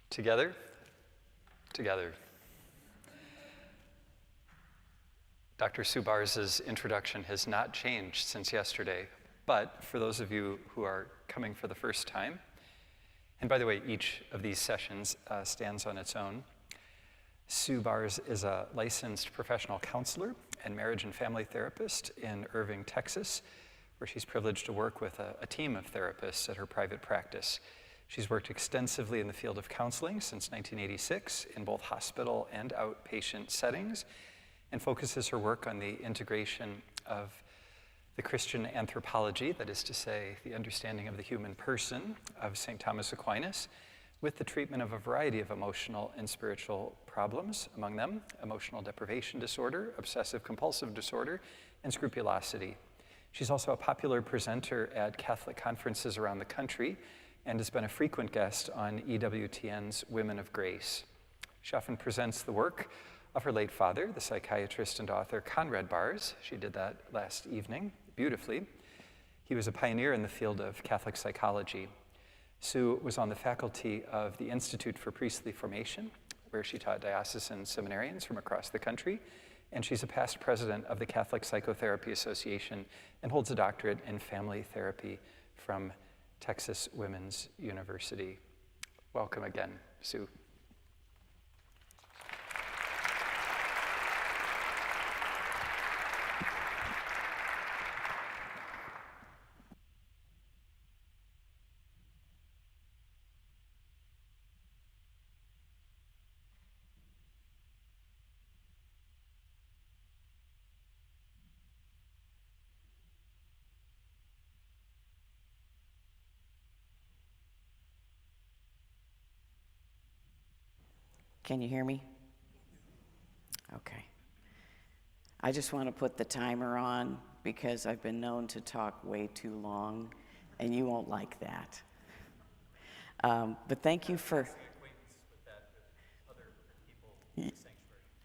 Together, together. Dr. Subars's introduction has not changed since yesterday, but for those of you who are coming for the first time, and by the way, each of these sessions stands on its own, Sue Bars is a licensed professional counselor and marriage and family therapist in Irving, Texas, where she's privileged to work with a team of therapists at her private practice. She's worked extensively in the field of counseling since 1986 in both hospital and outpatient settings, and focuses her work on the integration of the Christian anthropology, that is to say, the understanding of the human person of St. Thomas Aquinas, with the treatment of a variety of emotional and spiritual problems, among them emotional deprivation disorder, obsessive compulsive disorder, and scrupulosity. She's also a popular presenter at Catholic conferences around the country and has been a frequent guest on EWTN's Women of Grace. She often presents the work of her late father, the psychiatrist and author Conrad Bars. She did that last evening beautifully. He was a pioneer in the field of Catholic psychology. Sue was on the faculty of the Institute for Priestly Formation, where she taught diocesan seminarians from across the country, and she's a past president of the Catholic Psychotherapy Association and holds a doctorate in family therapy from Texas Women's University. Welcome again, Sue. Can you hear me? Okay. I just want to put the timer on because I've been known to talk way too long, and you won't like that. But thank you for...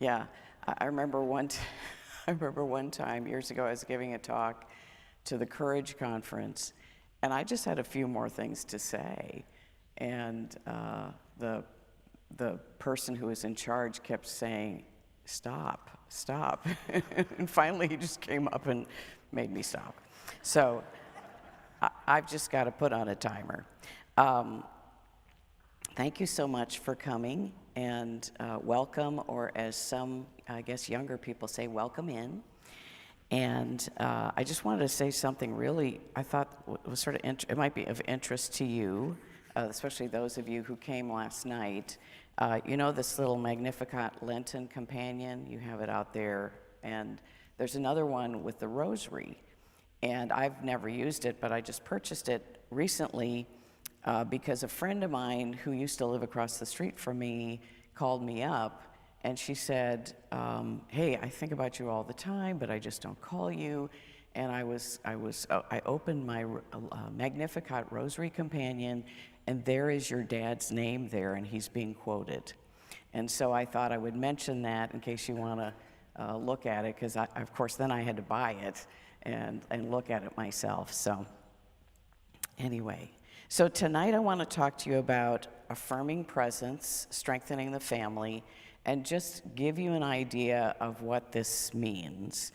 Yeah, I remember one time years ago I was giving a talk to the Courage Conference, and I just had a few more things to say, and the person who was in charge kept saying, stop. And finally he just came up and made me stop. So I've just got to put on a timer. Thank you so much for coming, and welcome, or as some, I guess, younger people say, welcome in. And I just wanted to say something really, I thought was sort of, it might be of interest to you, especially those of you who came last night. You know this little Magnificat Lenten companion? You have it out there. And there's another one with the rosary. And I've never used it, but I just purchased it recently because a friend of mine who used to live across the street from me called me up, and she said, hey, I think about you all the time, but I just don't call you. And I opened my Magnificat Rosary Companion, and there is your dad's name there, and he's being quoted. And so I thought I would mention that in case you want to look at it, because of course then I had to buy it and look at it myself. So anyway, so tonight I want to talk to you about affirming presence, strengthening the family, and just give you an idea of what this means.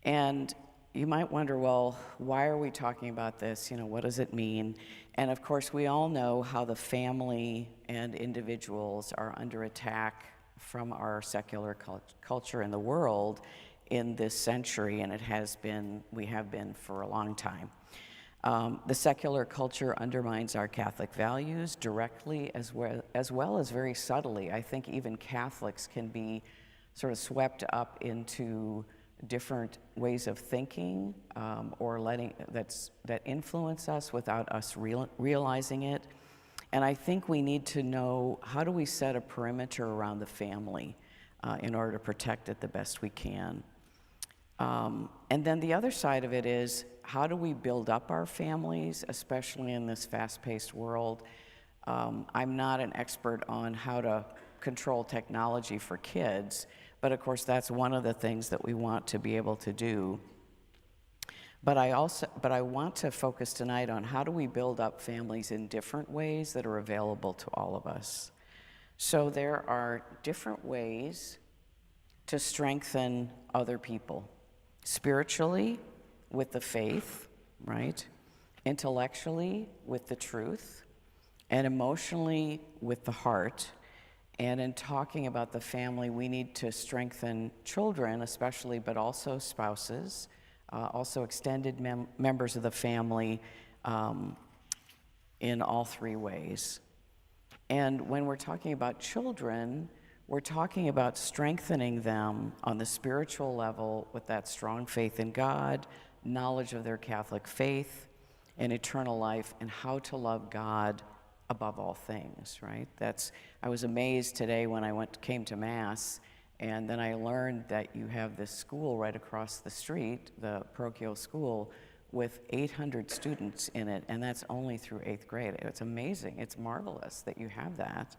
And you might wonder, well, why are we talking about this? You know, what does it mean? And of course, we all know how the family and individuals are under attack from our secular culture in the world in this century, and we have been for a long time. The secular culture undermines our Catholic values directly as well as very subtly. I think even Catholics can be sort of swept up into different ways of thinking or that influence us without us realizing it. And I think we need to know, how do we set a perimeter around the family in order to protect it the best we can? And then the other side of it is, how do we build up our families, especially in this fast-paced world? I'm not an expert on how to control technology for kids, but of course that's one of the things that we want to be able to do. But I want to focus tonight on how do we build up families in different ways that are available to all of us. So there are different ways to strengthen other people. Spiritually, with the faith, right? Intellectually, with the truth. And emotionally, with the heart. And in talking about the family, we need to strengthen children, especially, but also spouses, also extended members of the family, in all three ways. And when we're talking about children, we're talking about strengthening them on the spiritual level with that strong faith in God, knowledge of their Catholic faith and eternal life, and how to love God above all things, right? I was amazed today when I came to Mass, and then I learned that you have this school right across the street, the parochial school, with 800 students in it, and that's only through 8th grade. It's amazing. It's marvelous that you have that.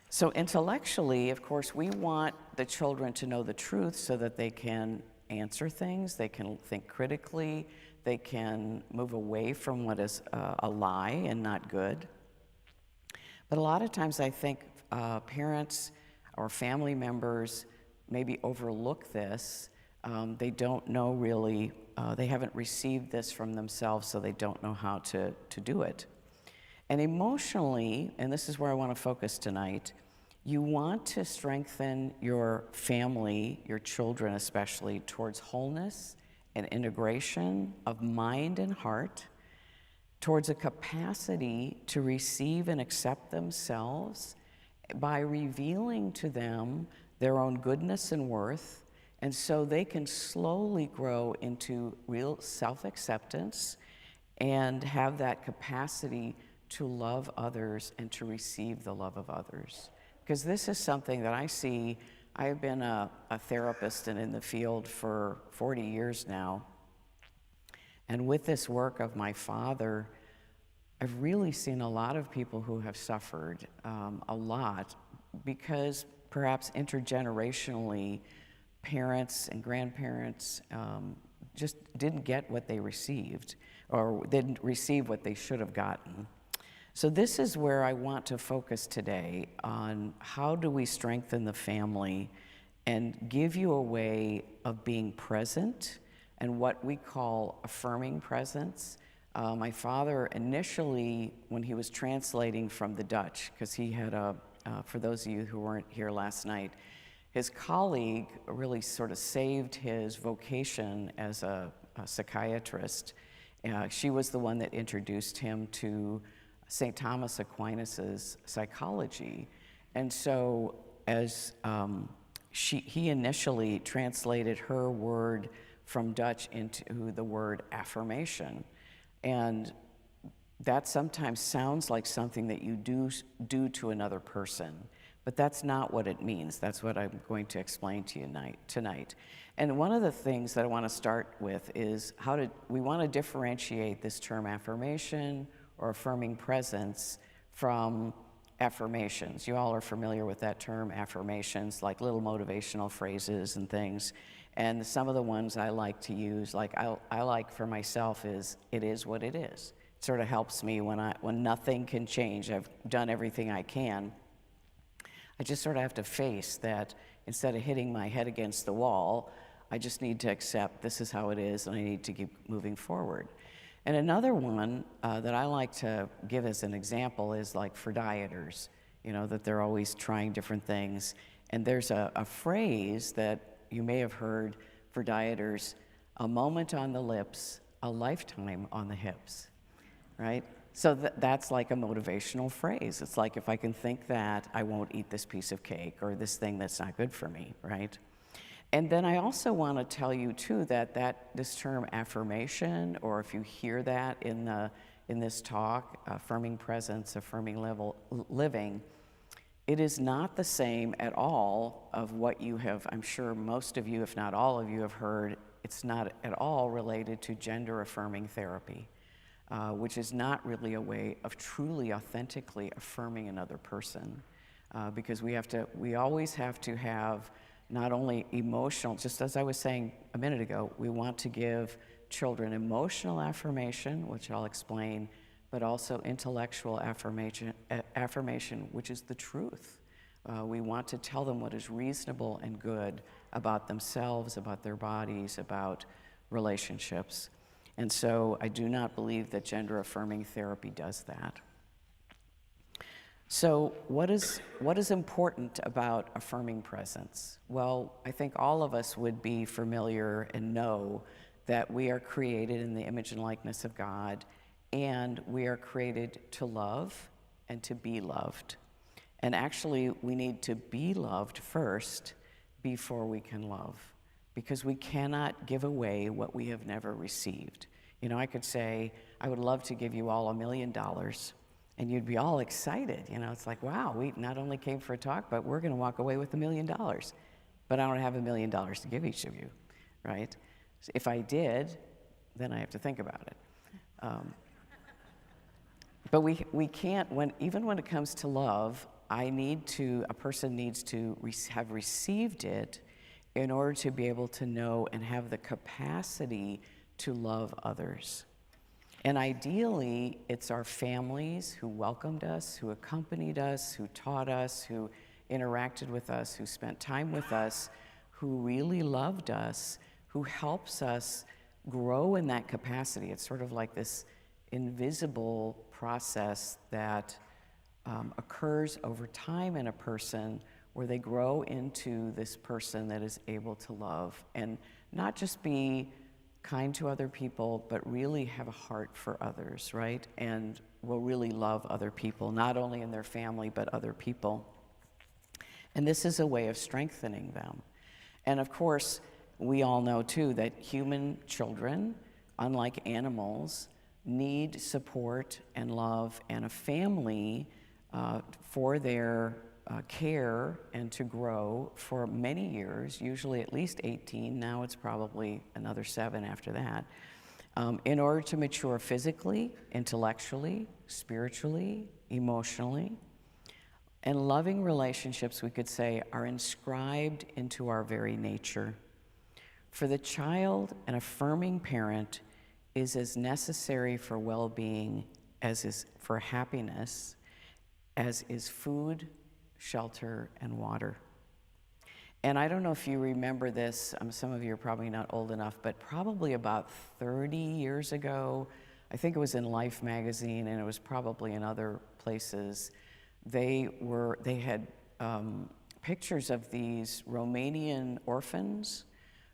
So intellectually, of course, we want the children to know the truth so that they can answer things, they can think critically, they can move away from what is a lie and not good. But a lot of times I think parents or family members maybe overlook this. They don't know really, they haven't received this from themselves, so they don't know how to do it. And emotionally, and this is where I want to focus tonight, you want to strengthen your family, your children especially, towards wholeness and integration of mind and heart, towards a capacity to receive and accept themselves by revealing to them their own goodness and worth, and so they can slowly grow into real self-acceptance and have that capacity to love others and to receive the love of others. Because this is something that I see. I've been a therapist and in the field for 40 years now. And with this work of my father, I've really seen a lot of people who have suffered a lot because perhaps intergenerationally, parents and grandparents just didn't get what they received or didn't receive what they should have gotten. So this is where I want to focus today on how do we strengthen the family and give you a way of being present and what we call affirming presence. My father initially, when he was translating from the Dutch, because he had for those of you who weren't here last night, his colleague really sort of saved his vocation as a psychiatrist. She was the one that introduced him to St. Thomas Aquinas's psychology. And so as he initially translated her word from Dutch into the word affirmation. And that sometimes sounds like something that you do to another person, but that's not what it means. That's what I'm going to explain to you tonight. And one of the things that I want to start with is we want to differentiate this term affirmation or affirming presence from affirmations. You all are familiar with that term, affirmations, like little motivational phrases and things. And some of the ones I like to use, like I like for myself, is "it is what it is." It sort of helps me when nothing can change. I've done everything I can. I just sort of have to face that instead of hitting my head against the wall, I just need to accept this is how it is, and I need to keep moving forward. And another one that I like to give as an example is like for dieters, that they're always trying different things. And there's a phrase that you may have heard for dieters: a moment on the lips, a lifetime on the hips, right? So that's like a motivational phrase. It's like, if I can think that, I won't eat this piece of cake or this thing that's not good for me, right? And then I also want to tell you too that this term affirmation, or if you hear that in this talk, affirming presence, affirming living, it is not the same at all of what you have, I'm sure most of you, if not all of you, have heard. It's not at all related to gender affirming therapy, which is not really a way of truly, authentically affirming another person, because we always have to have not only emotional, just as I was saying a minute ago, we want to give children emotional affirmation, which I'll explain, but also intellectual affirmation, which is the truth. We want to tell them what is reasonable and good about themselves, about their bodies, about relationships. And so I do not believe that gender-affirming therapy does that. So what is important about affirming presence? Well, I think all of us would be familiar and know that we are created in the image and likeness of God, and we are created to love and to be loved. And actually, we need to be loved first before we can love, because we cannot give away what we have never received. You know, I could say, I would love to give you all $1 million, and you'd be all excited. You know, it's like, wow, we not only came for a talk, but we're going to walk away with $1 million. But I don't have $1 million to give each of you, right? If I did, then I have to think about it. But we can't, even when it comes to love, a person needs to have received it in order to be able to know and have the capacity to love others. And ideally, it's our families who welcomed us, who accompanied us, who taught us, who interacted with us, who spent time with us, who really loved us, who helps us grow in that capacity. It's sort of like this invisible process that occurs over time in a person, where they grow into this person that is able to love and not just be kind to other people, but really have a heart for others, right? And will really love other people, not only in their family, but other people. And this is a way of strengthening them. And of course, we all know too that human children, unlike animals, need support and love and a family for their care and to grow for many years, usually at least 18. Now it's probably another 7 after that, in order to mature physically, intellectually, spiritually, emotionally. And loving relationships, we could say, are inscribed into our very nature. For the child, an affirming parent is as necessary for well-being as is for happiness, as is food, shelter, and water. And I don't know if you remember this, some of you are probably not old enough, but probably about 30 years ago, I think it was in Life magazine, and it was probably in other places, they had pictures of these Romanian orphans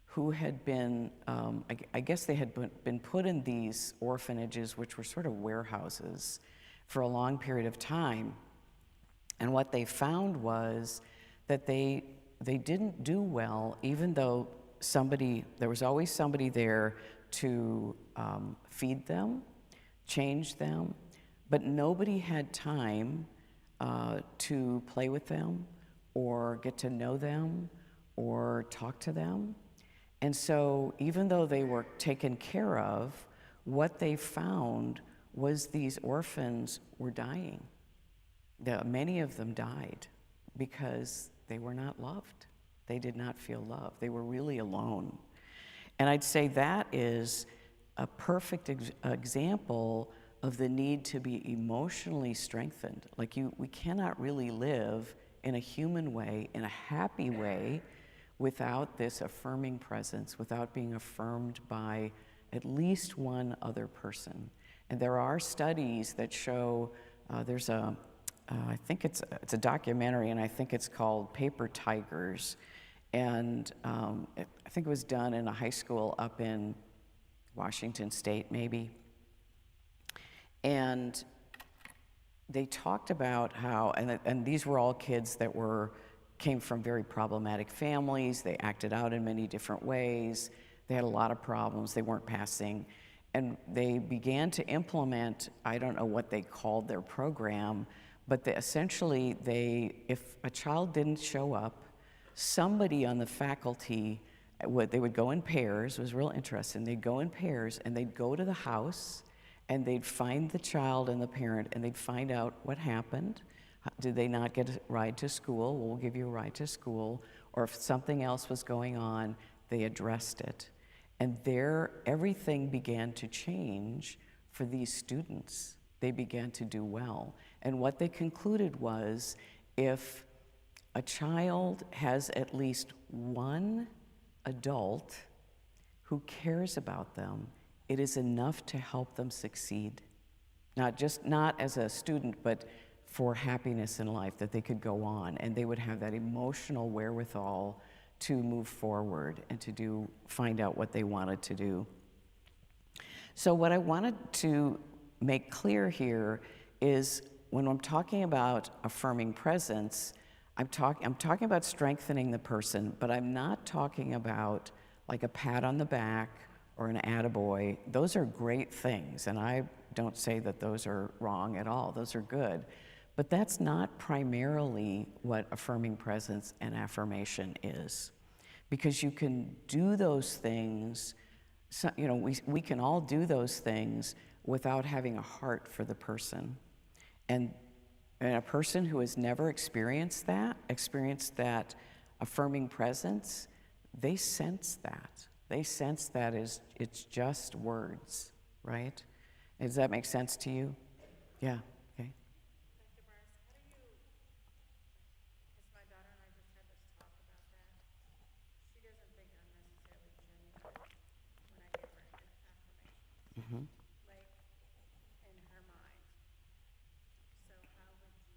who had been, I guess they had been put in these orphanages, which were sort of warehouses, for a long period of time. And what they found was that they didn't do well, even though there was always somebody there to feed them, change them, but nobody had time to play with them or get to know them or talk to them. And so even though they were taken care of, what they found was these orphans were dying. Many of them died because they were not loved. They did not feel loved. They were really alone. And I'd say that is a perfect example of the need to be emotionally strengthened. Like we cannot really live in a human way, in a happy way, without this affirming presence, without being affirmed by at least one other person. And there are studies that show, I think it's a documentary, and I think it's called Paper Tigers. And I think it was done in a high school up in Washington State, maybe. And they talked about how, and these were all kids that came from very problematic families. They acted out in many different ways. They had a lot of problems. They weren't passing. And they began to implement, I don't know what they called their program, but essentially if a child didn't show up, somebody on the faculty, they would go in pairs. It was real interesting. They'd go in pairs, and they'd go to the house, and they'd find the child and the parent, and they'd find out what happened. Did they not get a ride to school? Well, we'll give you a ride to school. Or if something else was going on, they addressed it. And everything began to change for these students. they began to do well. And what they concluded was, if a child has at least one adult who cares about them, it is enough to help them succeed. Not as a student, but for happiness in life, that they could go on and they would have that emotional wherewithal to move forward and to find out what they wanted to do. So what I wanted to make clear here is, when I'm talking about affirming presence, I'm talking about strengthening the person, but I'm not talking about like a pat on the back or an attaboy. Those are great things, and I don't say that those are wrong at all. Those are good. But that's not primarily what affirming presence and affirmation is. Because you can do those things, so, we can all do those things without having a heart for the person. And a person who has never experienced that affirming presence, they sense that. They sense that it's just words, right? Does that make sense to you? Yeah, okay. Dr. Barnes, how do you, because my daughter and I just had this talk about that. She doesn't think I'm necessarily genuine when I give her an affirmation, like in her mind. So how would you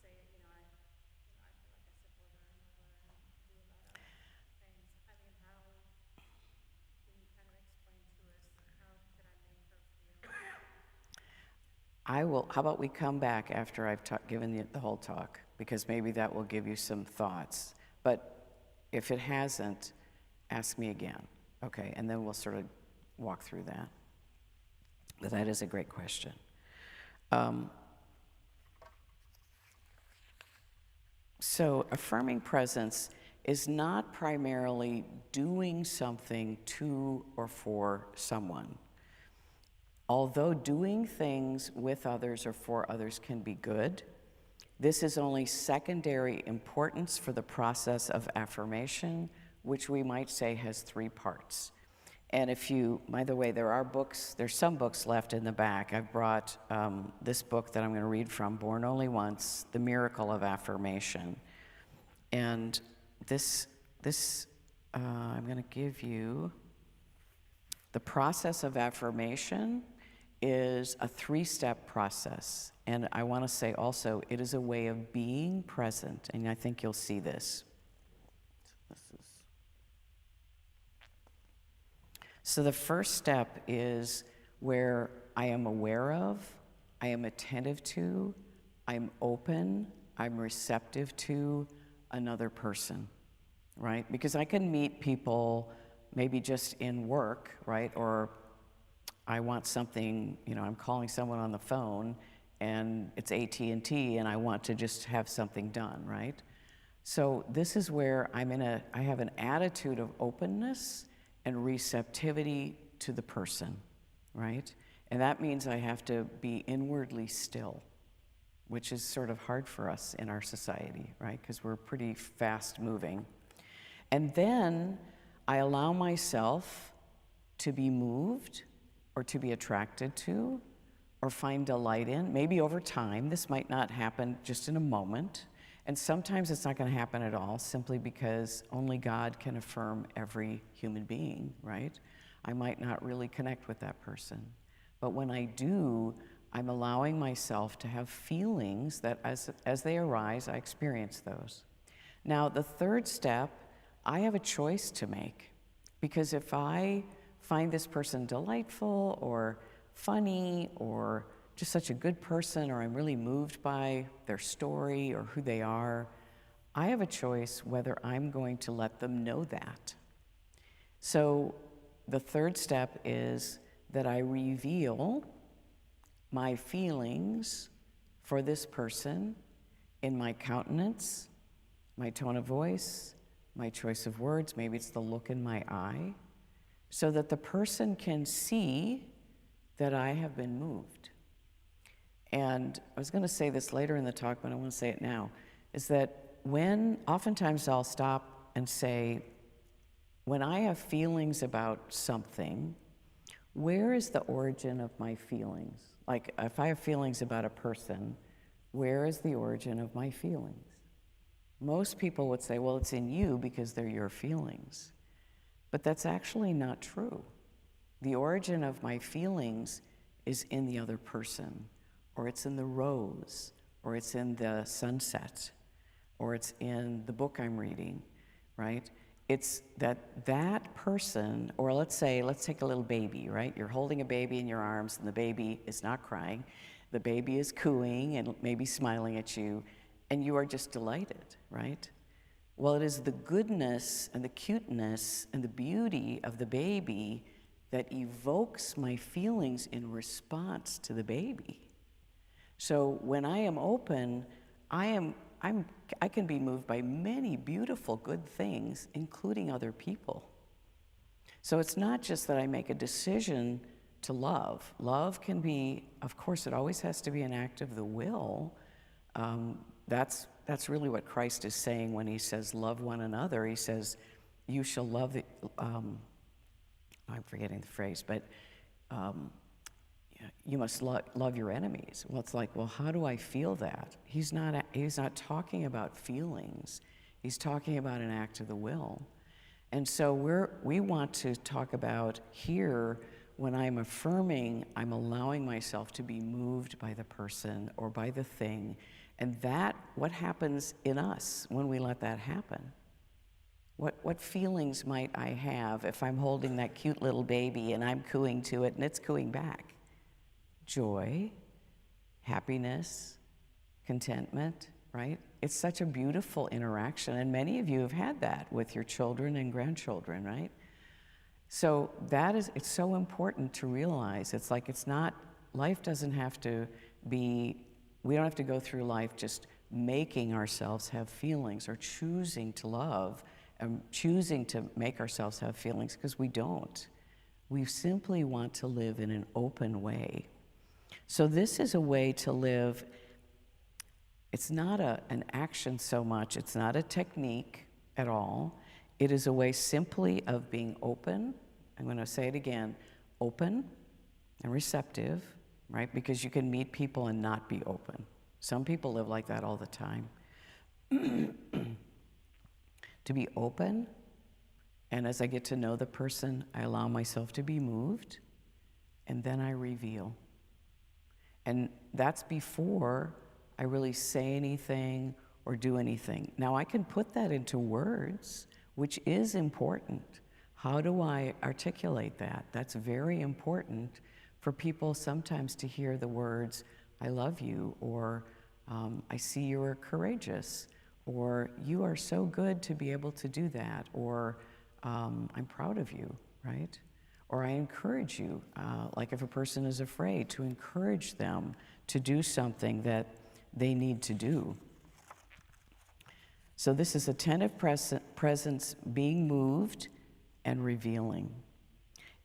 say, I feel like I support her and love her and do a lot of things. I mean, how can you kind of explain to us, how could I make her feel? How about we come back after I've given the whole talk, because maybe that will give you some thoughts. But if it hasn't, ask me again, okay? And then we'll sort of walk through that. But that is a great question. So affirming presence is not primarily doing something to or for someone. Although doing things with others or for others can be good, this is only secondary importance for the process of affirmation, which we might say has 3 parts. And by the way, there's some books left in the back. I've brought this book that I'm going to read from, Born Only Once, The Miracle of Affirmation. And this I'm going to give you, the process of affirmation is a 3-step process. And I want to say also, it is a way of being present, and I think you'll see this. So the first step is where I am aware of, I am attentive to, I'm open, I'm receptive to another person, right? Because I can meet people maybe just in work, right? Or I want something, I'm calling someone on the phone and it's AT&T and I want to just have something done, right? So this is where I have an attitude of openness and receptivity to the person, right? And that means I have to be inwardly still, which is sort of hard for us in our society, right? Because we're pretty fast moving. And then I allow myself to be moved or to be attracted to or find delight in, maybe over time. This might not happen just in a moment. And sometimes it's not going to happen at all, simply because only God can affirm every human being, right? I might not really connect with that person. But when I do, I'm allowing myself to have feelings that as they arise, I experience those. Now, the third step, I have a choice to make. Because if I find this person delightful or funny or just such a good person, or I'm really moved by their story or who they are, I have a choice whether I'm going to let them know that. So the third step is that I reveal my feelings for this person in my countenance, my tone of voice, my choice of words, maybe it's the look in my eye, so that the person can see that I have been moved. And I was going to say this later in the talk, but I want to say it now, is that oftentimes I'll stop and say, when I have feelings about something, where is the origin of my feelings? Like, if I have feelings about a person, where is the origin of my feelings? Most people would say, well, it's in you because they're your feelings. But that's actually not true. The origin of my feelings is in the other person, or it's in the rose, or it's in the sunset, or it's in the book I'm reading, right? It's that person, or let's take a little baby, right? You're holding a baby in your arms, and the baby is not crying. The baby is cooing and maybe smiling at you, and you are just delighted, right? Well, it is the goodness and the cuteness and the beauty of the baby that evokes my feelings in response to the baby. So when I am open, I can be moved by many beautiful, good things, including other people. So it's not just that I make a decision to love. Love can be, of course, it always has to be an act of the will. That's really what Christ is saying when he says, love one another. He says, you shall love the, I'm forgetting the phrase, but you must love your enemies. Well, it's like, well, how do I feel that? He's not talking about feelings. He's talking about an act of the will. And so we want to talk about here, when I'm affirming, I'm allowing myself to be moved by the person or by the thing. And what happens in us when we let that happen? What feelings might I have if I'm holding that cute little baby and I'm cooing to it and it's cooing back? Joy, happiness, contentment, right? It's such a beautiful interaction, and many of you have had that with your children and grandchildren, right? So it's so important to realize. It's like life doesn't have to be, we don't have to go through life just making ourselves have feelings or choosing to love and choosing to make ourselves have feelings, because we don't. We simply want to live in an open way. So this is a way to live. It's not an action so much. It's not a technique at all. It is a way simply of being open. I'm going to say it again, open and receptive, right? Because you can meet people and not be open. Some people live like that all the time. To be open, and as I get to know the person, I allow myself to be moved, and then I reveal. And that's before I really say anything or do anything. Now, I can put that into words, which is important. How do I articulate that? That's very important for people sometimes to hear the words, I love you, or I see you are courageous, or you are so good to be able to do that, or I'm proud of you, right? Or I encourage you, like if a person is afraid, to encourage them to do something that they need to do. So this is attentive presence, being moved and revealing.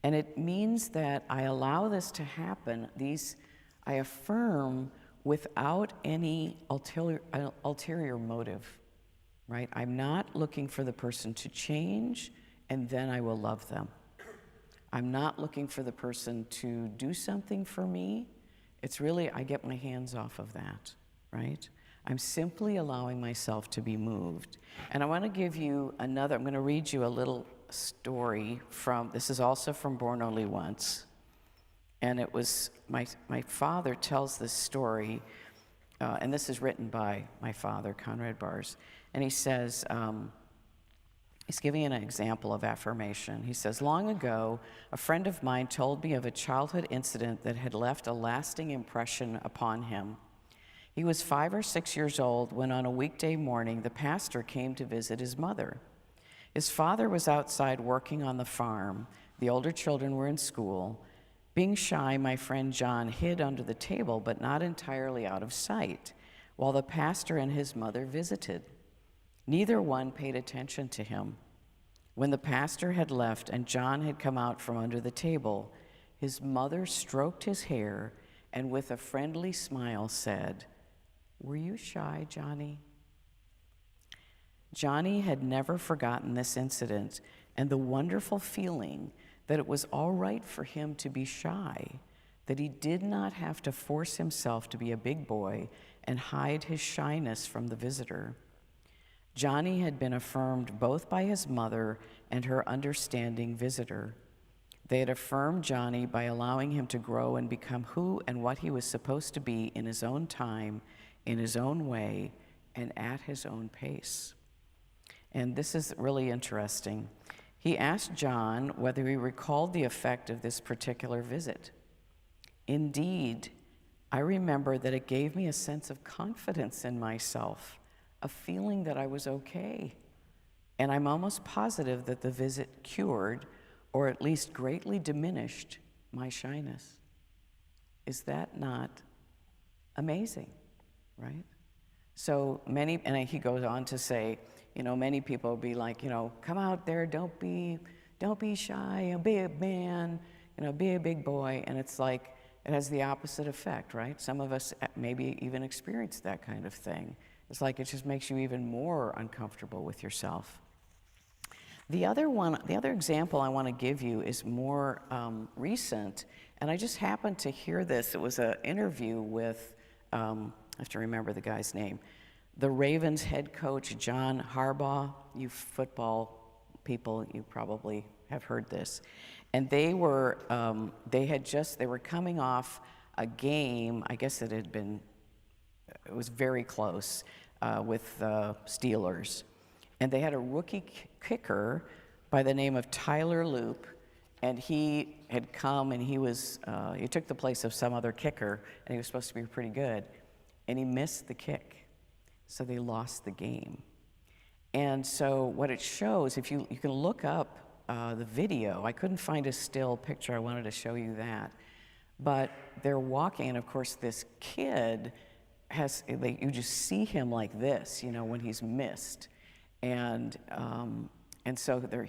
And it means that I allow this to happen, I affirm without any ulterior motive, right? I'm not looking for the person to change and then I will love them. I'm not looking for the person to do something for me. It's really, I get my hands off of that, right? I'm simply allowing myself to be moved. And I want to give you I'm going to read you a little story this is also from Born Only Once. And it was, my father tells this story, and this is written by my father, Conrad Bars. And he says, he's giving an example of affirmation. He says, long ago, a friend of mine told me of a childhood incident that had left a lasting impression upon him. He was 5 or 6 years old when on a weekday morning, the pastor came to visit his mother. His father was outside working on the farm. The older children were in school. Being shy, my friend John hid under the table, but not entirely out of sight, while the pastor and his mother visited. Neither one paid attention to him. When the pastor had left and John had come out from under the table, his mother stroked his hair and with a friendly smile said, "Were you shy, Johnny?" Johnny had never forgotten this incident and the wonderful feeling that it was all right for him to be shy, that he did not have to force himself to be a big boy and hide his shyness from the visitor. Johnny had been affirmed both by his mother and her understanding visitor. They had affirmed Johnny by allowing him to grow and become who and what he was supposed to be in his own time, in his own way, and at his own pace. And this is really interesting. He asked John whether he recalled the effect of this particular visit. Indeed, I remember that it gave me a sense of confidence in myself, a feeling that I was okay. And I'm almost positive that the visit cured, or at least greatly diminished, my shyness. Is that not amazing, right? So many, and he goes on to say, many people will be like, come out there, don't be shy, be a man, be a big boy. And it's like, it has the opposite effect, right? Some of us maybe even experience that kind of thing. It's like it just makes you even more uncomfortable with yourself. The other example I want to give you is more recent, and I just happened to hear this. It was an interview with, I have to remember the guy's name, the Ravens head coach, John Harbaugh. You football people, you probably have heard this. And they were coming off a game, I guess it was very close with the Steelers. And they had a rookie kicker by the name of Tyler Loop, and he had come and he took the place of some other kicker, and he was supposed to be pretty good, and he missed the kick, so they lost the game. And so what it shows, if you can look up the video, I couldn't find a still picture, I wanted to show you that, but they're walking, and of course this kid you just see him like this, when he's missed. And so they're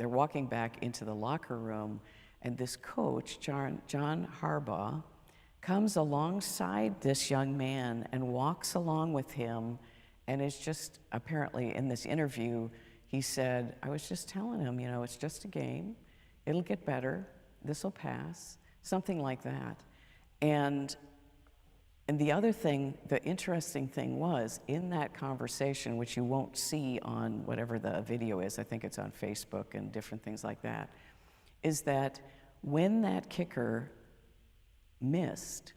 walking back into the locker room, and this coach, John Harbaugh, comes alongside this young man and walks along with him, and is just, apparently in this interview, he said, I was just telling him, it's just a game, it'll get better, this'll pass, something like that. And the other thing, the interesting thing was, in that conversation, which you won't see on whatever the video is, I think it's on Facebook and different things like that, is that when that kicker missed,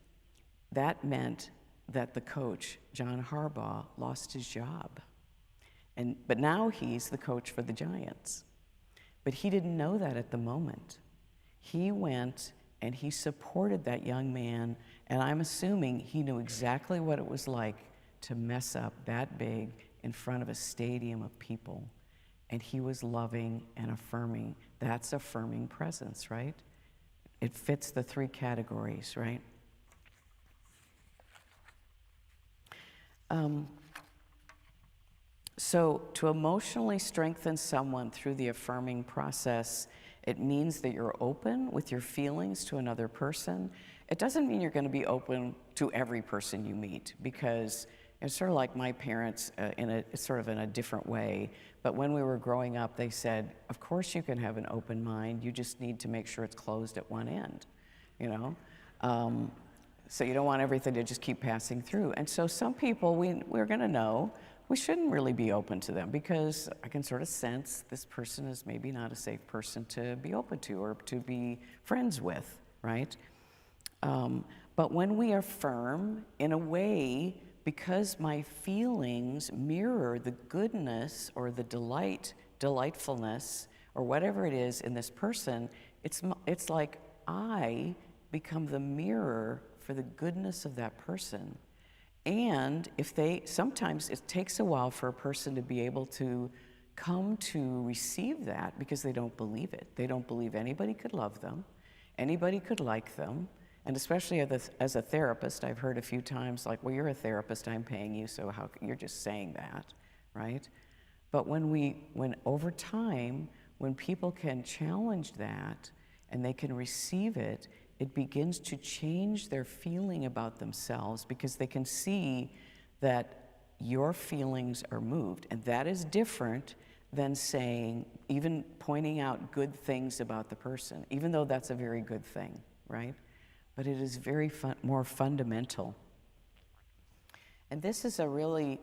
that meant that the coach, John Harbaugh, lost his job. But now he's the coach for the Giants. But he didn't know that at the moment. He went and he supported that young man, and I'm assuming he knew exactly what it was like to mess up that big in front of a stadium of people. And he was loving and affirming. That's affirming presence, right? It fits the three categories, right? So to emotionally strengthen someone through the affirming process, it means that you're open with your feelings to another person. It doesn't mean you're going to be open to every person you meet, because it's sort of like my parents in a different way. But when we were growing up, they said, of course you can have an open mind, you just need to make sure it's closed at one end, So you don't want everything to just keep passing through. And so some people we're going to know we shouldn't really be open to them, because I can sort of sense this person is maybe not a safe person to be open to or to be friends with, right? But when we affirm in a way, because my feelings mirror the goodness or the delightfulness, or whatever it is in this person, it's like I become the mirror for the goodness of that person. And sometimes it takes a while for a person to be able to come to receive that, because they don't believe it. They don't believe anybody could love them, anybody could like them. And especially as a therapist, I've heard a few times like, well, you're a therapist, I'm paying you, so you're just saying that, right? But when over time, when people can challenge that and they can receive it, it begins to change their feeling about themselves, because they can see that your feelings are moved. And that is different than saying, even pointing out good things about the person, even though that's a very good thing, right? but it is very more fundamental. And this is a really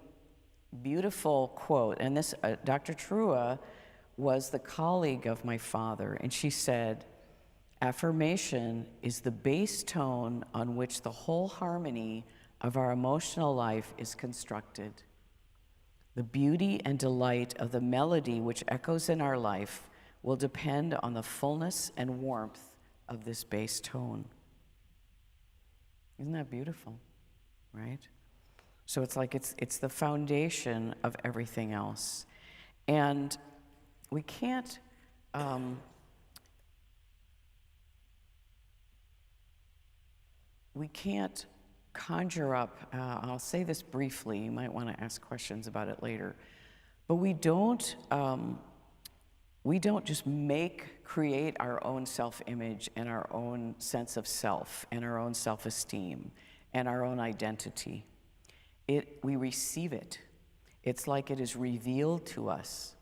beautiful quote. And this, Dr. Trua was the colleague of my father, and she said, affirmation is the bass tone on which the whole harmony of our emotional life is constructed. The beauty and delight of the melody which echoes in our life will depend on the fullness and warmth of this bass tone. Isn't that beautiful, right? So it's like it's the foundation of everything else. And we can't conjure up, I'll say this briefly, you might want to ask questions about it later, but we don't just create our own self-image and our own sense of self and our own self-esteem and our own identity. We receive it. It's like it is revealed to us,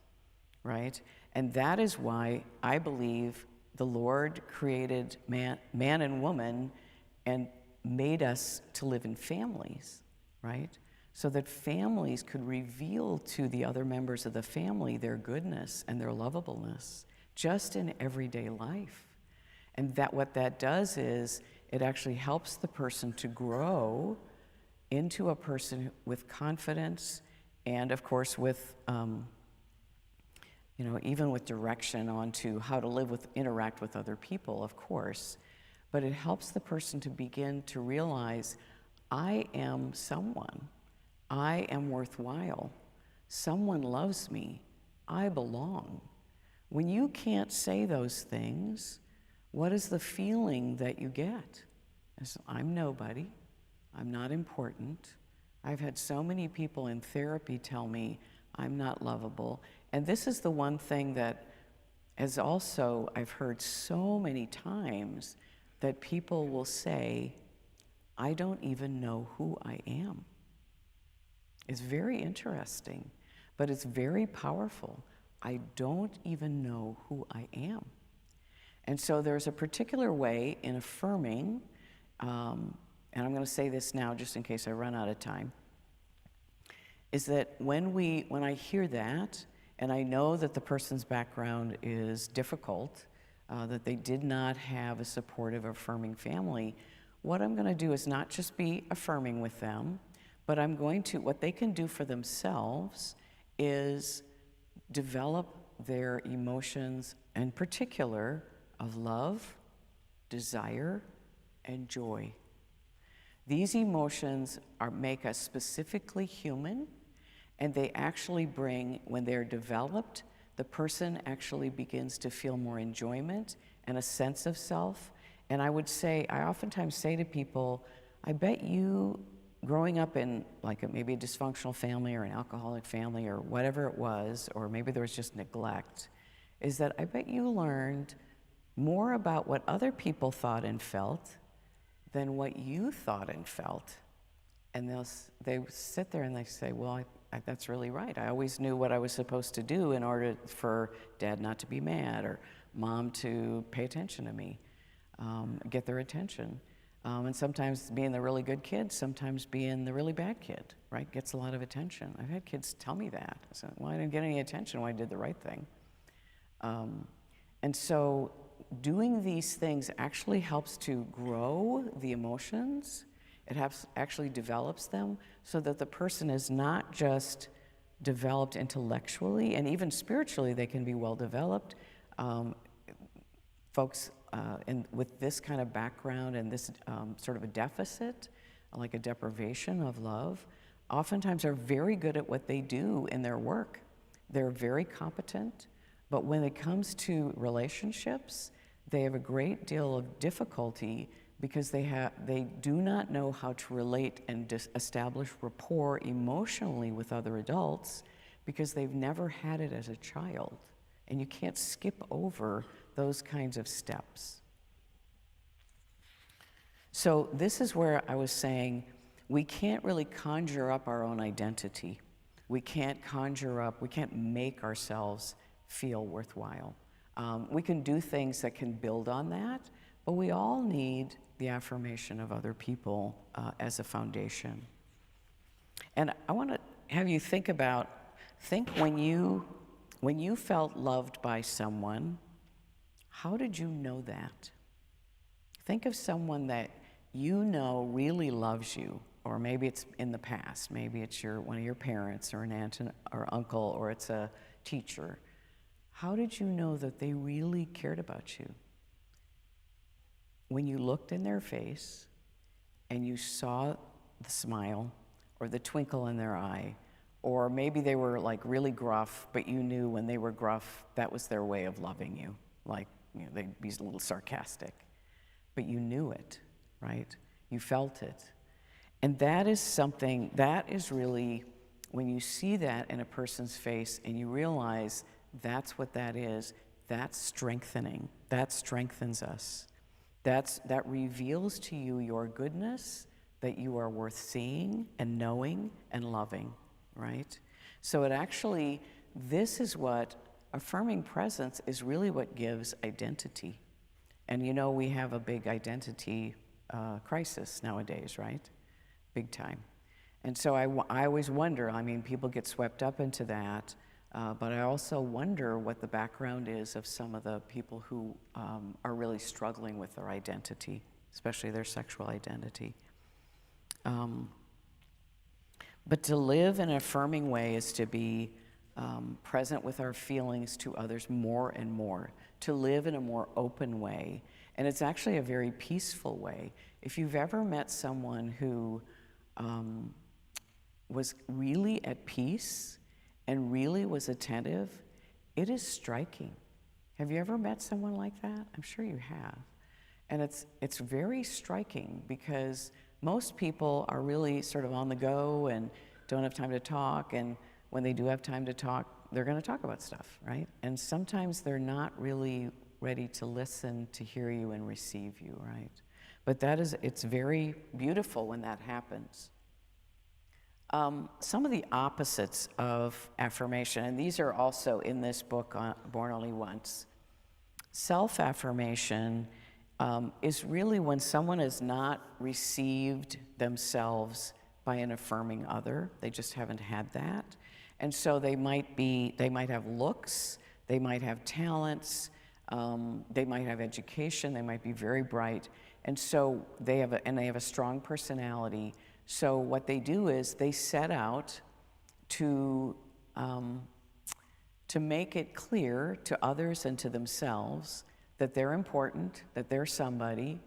right? And that is why I believe the Lord created man and woman and made us to live in families, right? So that families could reveal to the other members of the family their goodness and their lovableness just in everyday life. And that what that does is it actually helps the person to grow into a person with confidence and, of course, with, even with direction onto how to interact with other people, of course. But it helps the person to begin to realize, I am someone. I am worthwhile. Someone loves me. I belong. When you can't say those things, what is the feeling that you get? It's, I'm nobody. I'm not important. I've had so many people in therapy tell me I'm not lovable. And this is the one thing that is also, I've heard so many times, that people will say, I don't even know who I am. It's very interesting, but it's very powerful. I don't even know who I am. And so there's a particular way in affirming, and I'm going to say this now just in case I run out of time, is that when I hear that, and I know that the person's background is difficult, that they did not have a supportive, affirming family, what I'm going to do is not just be affirming with them, but what they can do for themselves is develop their emotions, in particular, of love, desire, and joy. These emotions make us specifically human, and they actually bring, when they're developed, the person actually begins to feel more enjoyment and a sense of self. And I oftentimes say to people, I bet you growing up in maybe a dysfunctional family or an alcoholic family or whatever it was, or maybe there was just neglect, is that I bet you learned more about what other people thought and felt than what you thought and felt. And they sit there and they say, well, that's really right. I always knew what I was supposed to do in order for Dad not to be mad or Mom to pay attention to me, get their attention. And sometimes being the really good kid, sometimes being the really bad kid, right, gets a lot of attention. I've had kids tell me that. I said, well, I didn't get any attention when I did the right thing. And so doing these things actually helps to grow the emotions. It actually develops them so that the person is not just developed intellectually, and even spiritually they can be well developed. Folks with this kind of background and this sort of a deficit, like a deprivation of love, oftentimes are very good at what they do in their work. They're very competent, but when it comes to relationships, they have a great deal of difficulty because they do not know how to relate and establish rapport emotionally with other adults because they've never had it as a child. And you can't skip over those kinds of steps. So this is where I was saying we can't really conjure up our own identity. We can't make ourselves feel worthwhile. We can do things that can build on that, But we all need the affirmation of other people as a foundation. And I want to have you think when you felt loved by someone, how did you know that? Think of someone that you know really loves you, or maybe it's in the past, maybe it's one of your parents or an aunt or uncle, or it's a teacher. How did you know that they really cared about you? When you looked in their face and you saw the smile or the twinkle in their eye, or maybe they were like really gruff, but you knew when they were gruff, that was their way of loving you. Like, they'd be a little sarcastic, but you knew it, right? You felt it. And that is really, when you see that in a person's face and you realize that's what that is, that's strengthening. That strengthens us. That reveals to you your goodness, that you are worth seeing and knowing and loving, right? So this is what affirming presence is, really what gives identity. And we have a big identity crisis nowadays, right? Big time. And so I always wonder, people get swept up into that, but I also wonder what the background is of some of the people who are really struggling with their identity, especially their sexual identity. But to live in an affirming way is to be present with our feelings to others more and more, to live in a more open way. And it's actually a very peaceful way. If you've ever met someone who was really at peace and really was attentive, it is striking. Have you ever met someone like that? I'm sure you have. And it's very striking, because most people are really sort of on the go and don't have time to talk, and when they do have time to talk, they're going to talk about stuff, right? And sometimes they're not really ready to listen, to hear you and receive you, right? But it's very beautiful when that happens. Some of the opposites of affirmation, and these are also in this book, Born Only Once. Self-affirmation is really when someone has not received themselves by an affirming other. They just haven't had that. And so they might have looks, they might have talents, they might have education, they might be very bright. And so they have a strong personality. So what they do is they set out to make it clear to others and to themselves that they're important, that they're somebody.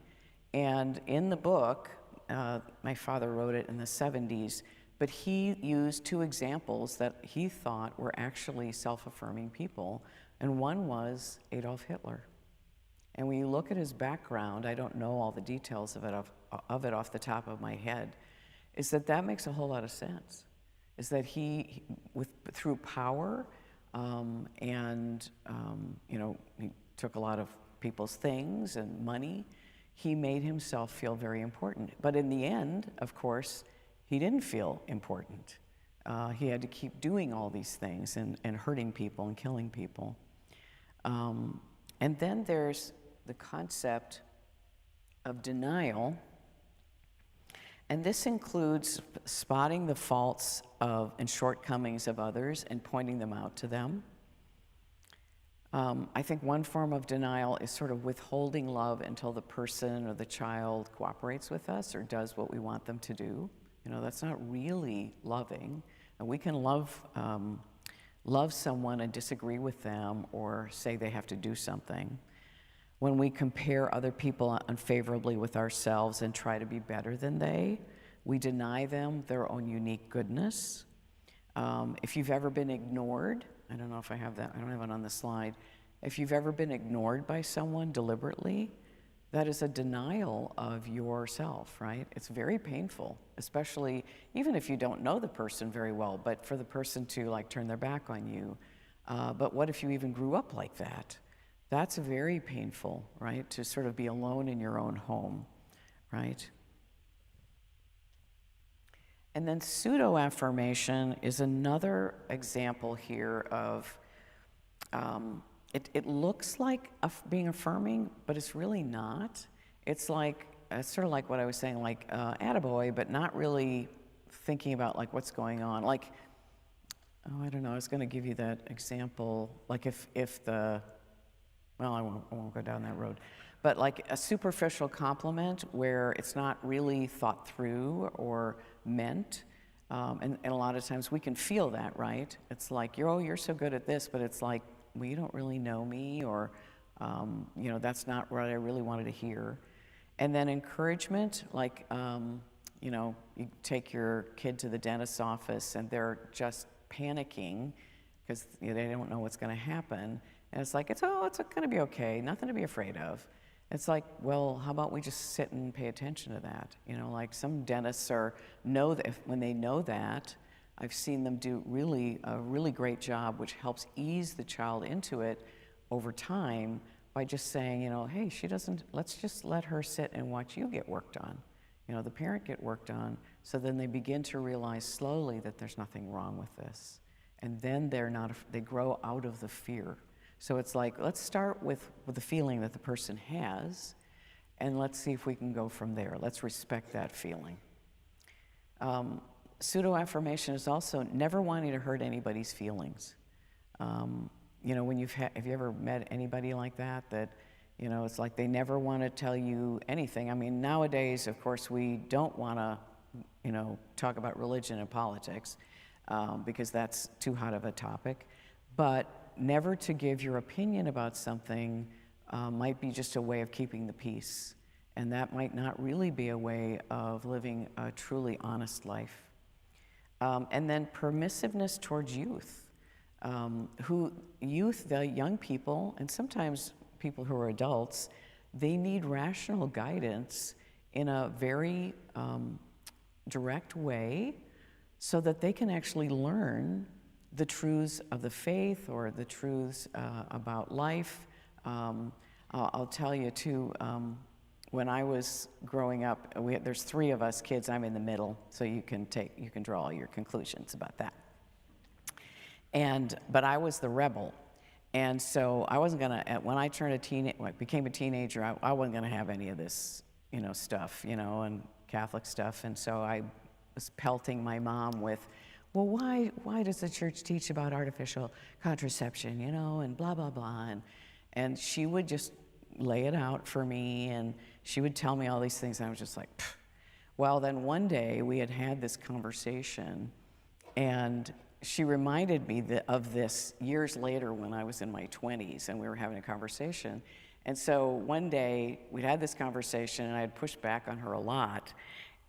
And in the book, my father wrote it in the 70s, but he used two examples that he thought were actually self-affirming people. And one was Adolf Hitler. And when you look at his background, I don't know all the details of it off the top of my head, is that makes a whole lot of sense. Is that he through power, and he took a lot of people's things and money, he made himself feel very important. But in the end, of course, he didn't feel important. He had to keep doing all these things and hurting people and killing people. And then there's the concept of denial. And this includes spotting the faults and shortcomings of others and pointing them out to them. I think one form of denial is sort of withholding love until the person or the child cooperates with us or does what we want them to do. That's not really loving. And we can love someone and disagree with them or say they have to do something. When we compare other people unfavorably with ourselves and try to be better than they, we deny them their own unique goodness. If you've ever been ignored, I don't know if I have that, I don't have it on the slide. If you've ever been ignored by someone deliberately, that is a denial of yourself, right? It's very painful, especially even if you don't know the person very well, but for the person to turn their back on you. But what if you even grew up like that? That's very painful, right? To sort of be alone in your own home, right? And then pseudo-affirmation is another example here of, it looks like being affirming, but it's really not. it's like, it's sort of like what I was saying, like attaboy, but not really thinking about like what's going on. Like, oh, I don't know, I was going to give you that example, like if the, well, I won't go down that road, but like a superficial compliment where it's not really thought through or meant, and a lot of times we can feel that, right? It's like, you're so good at this, but it's like, well, you don't really know me, or, you know, that's not what I really wanted to hear. And then encouragement, like, you know, you take your kid to the dentist's office and they're just panicking because you know, they don't know what's going to happen. And it's like, it's going to be okay, nothing to be afraid of. It's like, well, how about we just sit and pay attention to that? You know, like some dentists know that when they know that, I've seen them do a really great job, which helps ease the child into it over time by just saying, you know, hey, let's just let her sit and watch you get worked on. You know, the parent get worked on, so then they begin to realize slowly that there's nothing wrong with this. And then they grow out of the fear. So it's like, let's start with the feeling that the person has, and let's see if we can go from there. Let's respect that feeling. Pseudo-affirmation is also never wanting to hurt anybody's feelings. You know, have you ever met anybody like that, you know, it's like they never want to tell you anything. I mean, nowadays, of course, we don't want to, you know, talk about religion and politics because that's too hot of a topic. But never to give your opinion about something might be just a way of keeping the peace. And that might not really be a way of living a truly honest life. And then permissiveness towards youth. The young people, and sometimes people who are adults, they need rational guidance in a very direct way so that they can actually learn the truths of the faith or the truths about life. I'll tell you too, when I was growing up, there's 3 of us kids, I'm in the middle, so you can draw all your conclusions about that. But I was the rebel. And so I wasn't gonna, when I became a teenager, I wasn't gonna have any of this, you know, stuff, you know, and Catholic stuff. And so I was pelting my mom with, well, why does the church teach about artificial contraception, you know, and blah, blah, blah. And she would just lay it out for me, and she would tell me all these things, and I was just like, pfft. Well, then one day we had this conversation, and she reminded me of this years later when I was in my 20s, and we were having a conversation. And so one day we'd had this conversation, and I had pushed back on her a lot,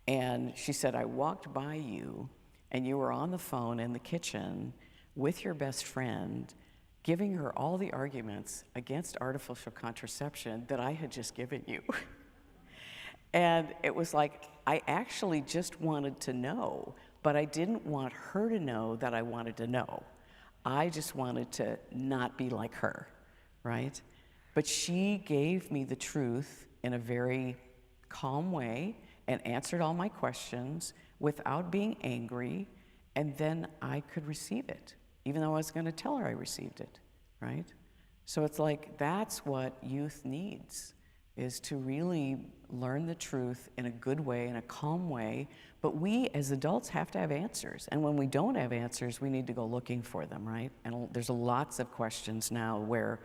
and she said, I walked by you, and you were on the phone in the kitchen with your best friend, giving her all the arguments against artificial contraception that I had just given you. And it was like, I actually just wanted to know, but I didn't want her to know that I wanted to know. I just wanted to not be like her, right? But she gave me the truth in a very calm way and answered all my questions without being angry, and then I could receive it, even though I was going to tell her I received it, right? So it's like, that's what youth needs, is to really learn the truth in a good way, in a calm way. But we as adults have to have answers. And when we don't have answers, we need to go looking for them, right? And there's lots of questions now where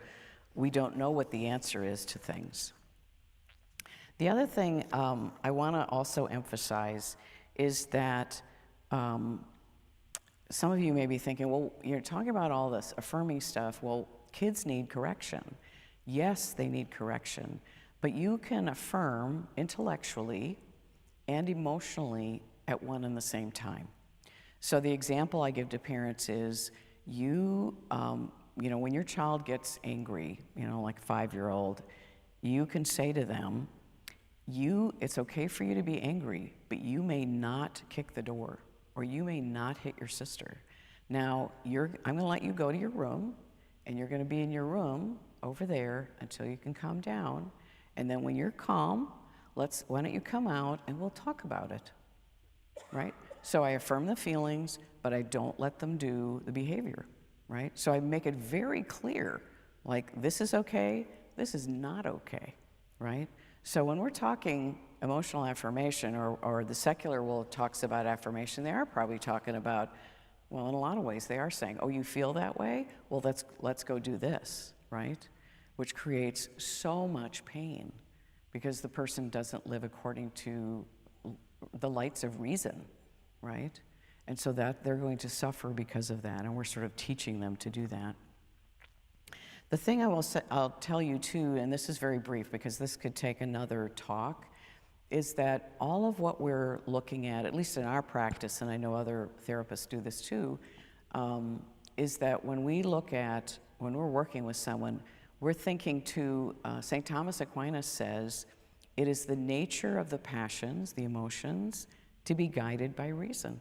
we don't know what the answer is to things. The other thing I want to also emphasize is that some of you may be thinking, well, you're talking about all this affirming stuff. Well, kids need correction. Yes, they need correction. But you can affirm intellectually and emotionally at one and the same time. So the example I give to parents is you know, when your child gets angry, you know, like a 5-year-old, you can say to them, it's okay for you to be angry, but you may not kick the door, or you may not hit your sister. Now, I'm gonna let you go to your room, and you're gonna be in your room over there until you can calm down. And then when you're calm, why don't you come out and we'll talk about it, right? So I affirm the feelings, but I don't let them do the behavior, right? So I make it very clear, like, this is okay, this is not okay, right? So when we're talking emotional affirmation, or the secular world talks about affirmation, they are probably talking about, well, in a lot of ways, they are saying, oh, you feel that way? Well, let's go do this, right? Which creates so much pain because the person doesn't live according to the lights of reason, right? And so that they're going to suffer because of that, and we're sort of teaching them to do that. The thing I'll tell you too, and this is very brief because this could take another talk, is that all of what we're looking at least in our practice, and I know other therapists do this too, is that when we're working with someone, we're thinking to, St. Thomas Aquinas says, it is the nature of the passions, the emotions, to be guided by reason,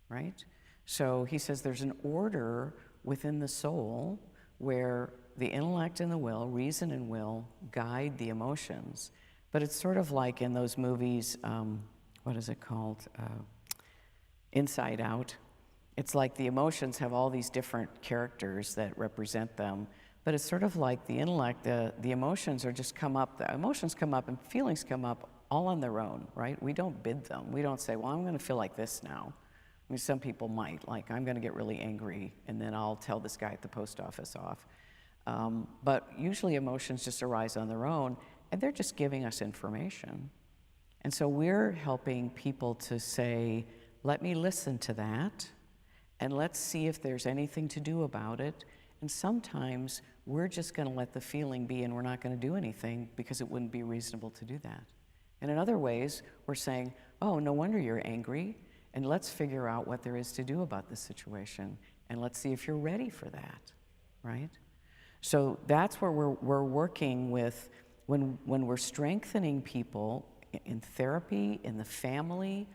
right? So he says there's an order within the soul where the intellect and the will, reason and will, guide the emotions. But it's sort of like in those movies, what is it called? Inside Out. It's like the emotions have all these different characters that represent them, but it's sort of like the intellect, the emotions are just come up, the emotions come up and feelings come up all on their own, right? We don't bid them. We don't say, well, I'm gonna feel like this now. I mean, some people might, like, I'm gonna get really angry and then I'll tell this guy at the post office off. But usually emotions just arise on their own, and they're just giving us information. And so we're helping people to say, let me listen to that, and let's see if there's anything to do about it. And sometimes we're just gonna let the feeling be, and we're not gonna do anything because it wouldn't be reasonable to do that. And in other ways, we're saying, oh, no wonder you're angry, and let's figure out what there is to do about this situation, and let's see if you're ready for that, right? So that's where we're working with, when we're strengthening people in therapy, in the family,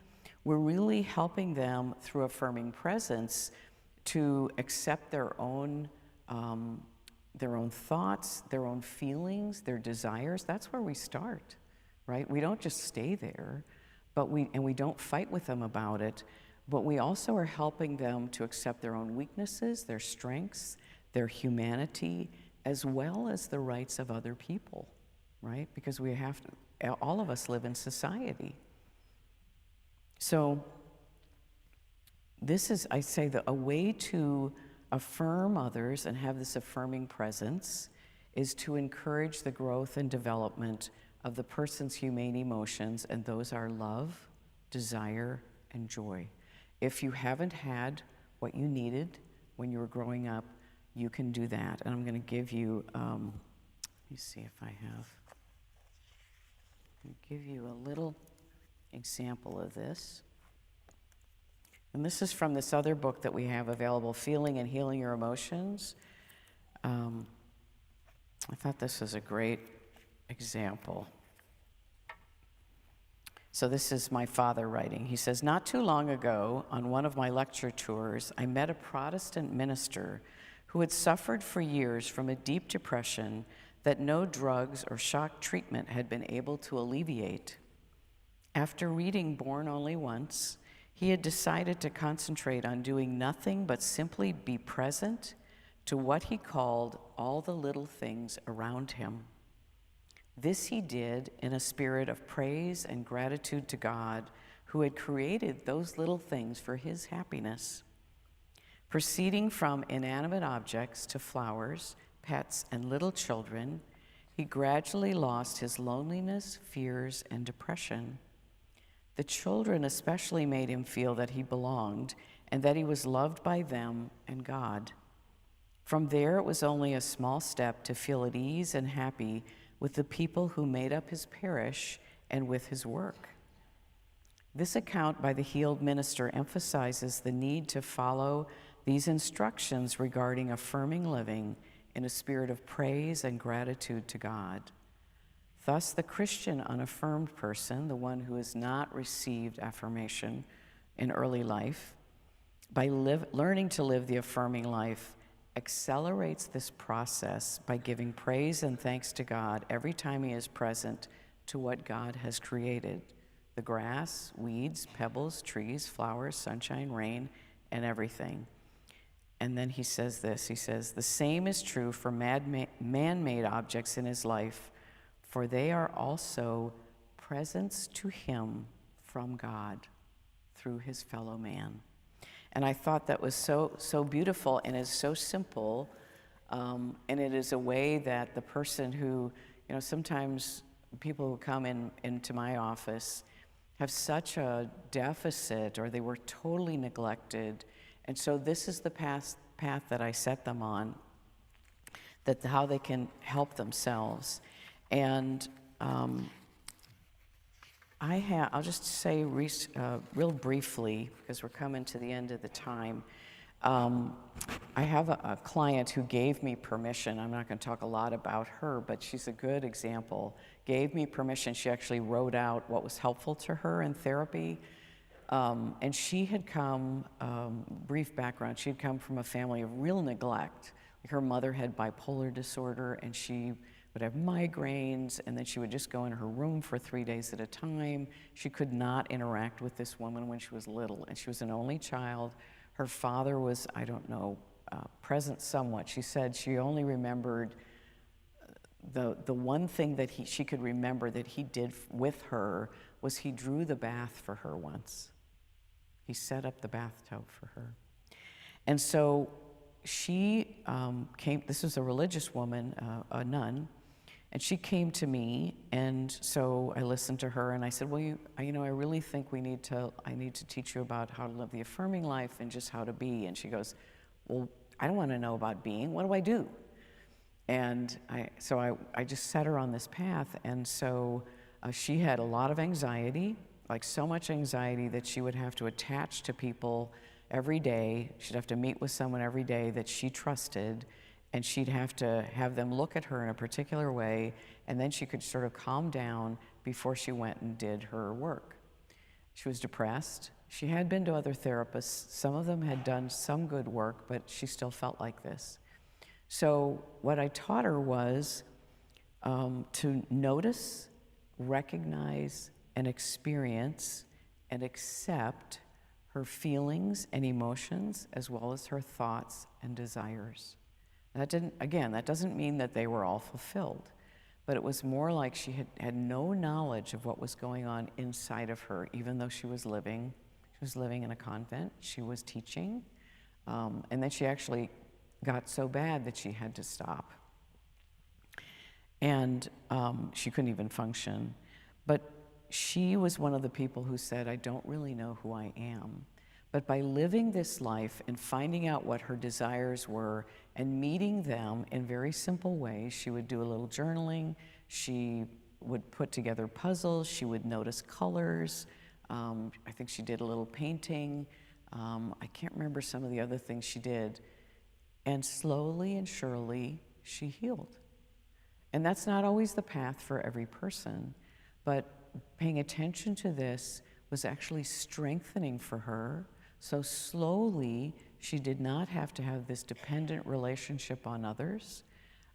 we're really helping them through affirming presence to accept their own thoughts, their own feelings, their desires. That's where we start, right? We don't just stay there, but we don't fight with them about it, but we also are helping them to accept their own weaknesses, their strengths, their humanity, as well as the rights of other people, right? Because we have to, all of us live in society. So this is, I say, a way to affirm others and have this affirming presence is to encourage the growth and development of the person's humane emotions, and those are love, desire, and joy. If you haven't had what you needed when you were growing up, you can do that. And I'm going to give you, let me see if I have, I'll give you a little example of this. And this is from this other book that we have available, Feeling and Healing Your Emotions. I thought this was a great example. So this is my father writing. He says, not too long ago, on one of my lecture tours, I met a Protestant minister who had suffered for years from a deep depression that no drugs or shock treatment had been able to alleviate. After reading Born Only Once, he had decided to concentrate on doing nothing but simply be present to what he called all the little things around him. This he did in a spirit of praise and gratitude to God, who had created those little things for his happiness. Proceeding from inanimate objects to flowers, pets, and little children, he gradually lost his loneliness, fears, and depression. The children especially made him feel that he belonged and that he was loved by them and God. From there, it was only a small step to feel at ease and happy with the people who made up his parish and with his work. This account by the healed minister emphasizes the need to follow these instructions regarding affirming living in a spirit of praise and gratitude to God. Thus, the Christian unaffirmed person, the one who has not received affirmation in early life, by learning to live the affirming life, accelerates this process by giving praise and thanks to God every time he is present to what God has created: the grass, weeds, pebbles, trees, flowers, sunshine, rain, and everything. And then he says this, he says, the same is true for man-made objects in his life, for they are also presents to him from God through his fellow man. And I thought that was so beautiful, and is so simple, and it is a way that the person who, sometimes people who come into my office have such a deficit, or they were totally neglected, and so this is the path that I set them on, that how they can help themselves. And I'll just say real briefly, because we're coming to the end of the time. I have a client who gave me permission. I'm not going to talk a lot about her, but she's a good example. Gave me permission. She actually wrote out what was helpful to her in therapy. And she had come, brief background, she had come from a family of real neglect. Her mother had bipolar disorder, and she would have migraines, and then she would just go in her room for 3 days at a time. She could not interact with this woman when she was little, and she was an only child. Her father was, I don't know, present somewhat. She said she only remembered the one thing that she could remember that he did with her was he drew the bath for her once. He set up the bathtub for her. And so she came, this was a religious woman, a nun, and she came to me, and so I listened to her, and I said, well, I really think I need to teach you about how to live the affirming life and just how to be. And she goes, well, I don't want to know about being. What do I do? And I just set her on this path, and so she had a lot of anxiety, like so much anxiety that she would have to attach to people every day. She'd have to meet with someone every day that she trusted, and she'd have to have them look at her in a particular way, and then she could sort of calm down before she went and did her work. She was depressed. She had been to other therapists. Some of them had done some good work, but she still felt like this. So what I taught her was to notice, recognize, and experience and accept her feelings and emotions, as well as her thoughts and desires. That doesn't mean that they were all fulfilled, but it was more like she had no knowledge of what was going on inside of her, even though she was living in a convent, she was teaching, and then she actually got so bad that she had to stop. And she couldn't even function. But she was one of the people who said, I don't really know who I am. But by living this life and finding out what her desires were and meeting them in very simple ways, she would do a little journaling, she would put together puzzles, she would notice colors, I think she did a little painting, I can't remember some of the other things she did. And slowly and surely, she healed. And that's not always the path for every person, but paying attention to this was actually strengthening for her. So slowly, she did not have to have this dependent relationship on others,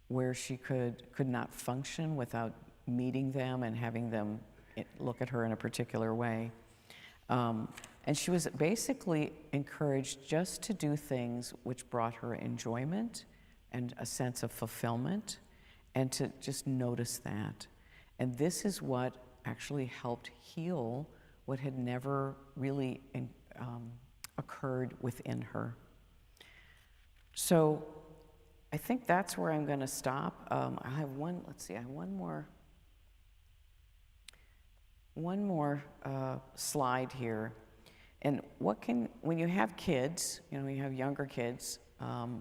where she could not function without meeting them and having them look at her in a particular way. And she was basically encouraged just to do things which brought her enjoyment and a sense of fulfillment, and to just notice that. And this is what actually helped heal what had never really occurred within her. So I think that's where I'm going to stop. I have one more slide here. And when you have kids, when you have younger kids,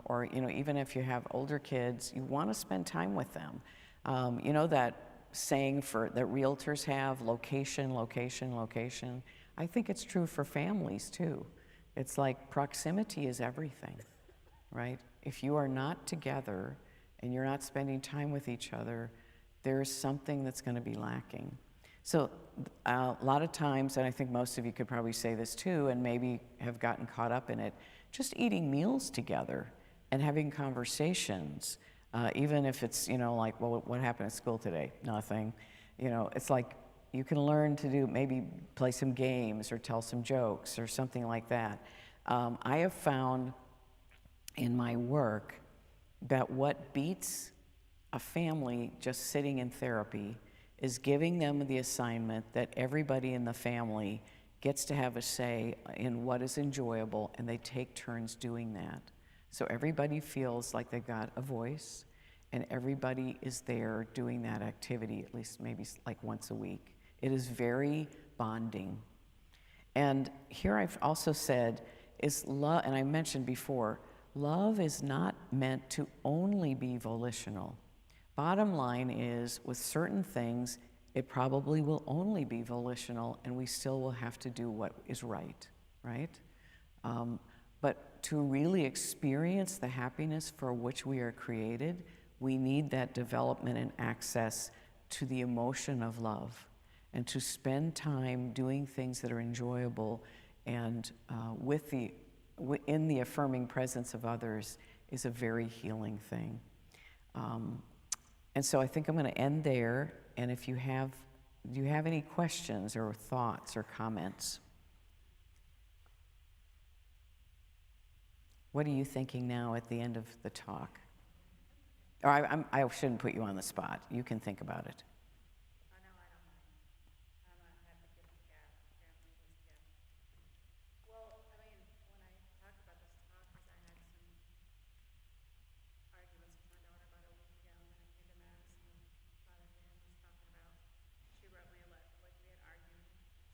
or even if you have older kids, you want to spend time with them. That saying that realtors have, location, location, location. I think it's true for families too. It's like proximity is everything, right? If you are not together and you're not spending time with each other, there's something that's going to be lacking. So a lot of times, and I think most of you could probably say this too, and maybe have gotten caught up in it, just eating meals together and having conversations, even if it's, like, well, what happened at school today? Nothing. It's like you can learn to maybe play some games or tell some jokes or something like that. I have found in my work that what beats a family just sitting in therapy is giving them the assignment that everybody in the family gets to have a say in what is enjoyable, and they take turns doing that. So everybody feels like they've got a voice, and everybody is there doing that activity, at least maybe like once a week. It is very bonding. And here I've also said is love, and I mentioned before, love is not meant to only be volitional. Bottom line is, with certain things, it probably will only be volitional, and we still will have to do what is right, right? But to really experience the happiness for which we are created, we need that development and access to the emotion of love, and to spend time doing things that are enjoyable and in the affirming presence of others is a very healing thing. And so I think I'm going to end there. And if do you have any questions or thoughts or comments? What are you thinking now at the end of the talk? Or I shouldn't put you on the spot. You can think about it. Oh, no, I don't mind. I'm a advocate of families as gift. Well, I mean, when I talked about this talk, because I had some arguments with my daughter about a week ago, and then I came to Mass, and Father Dan was talking about, she wrote me a letter, like we had argued,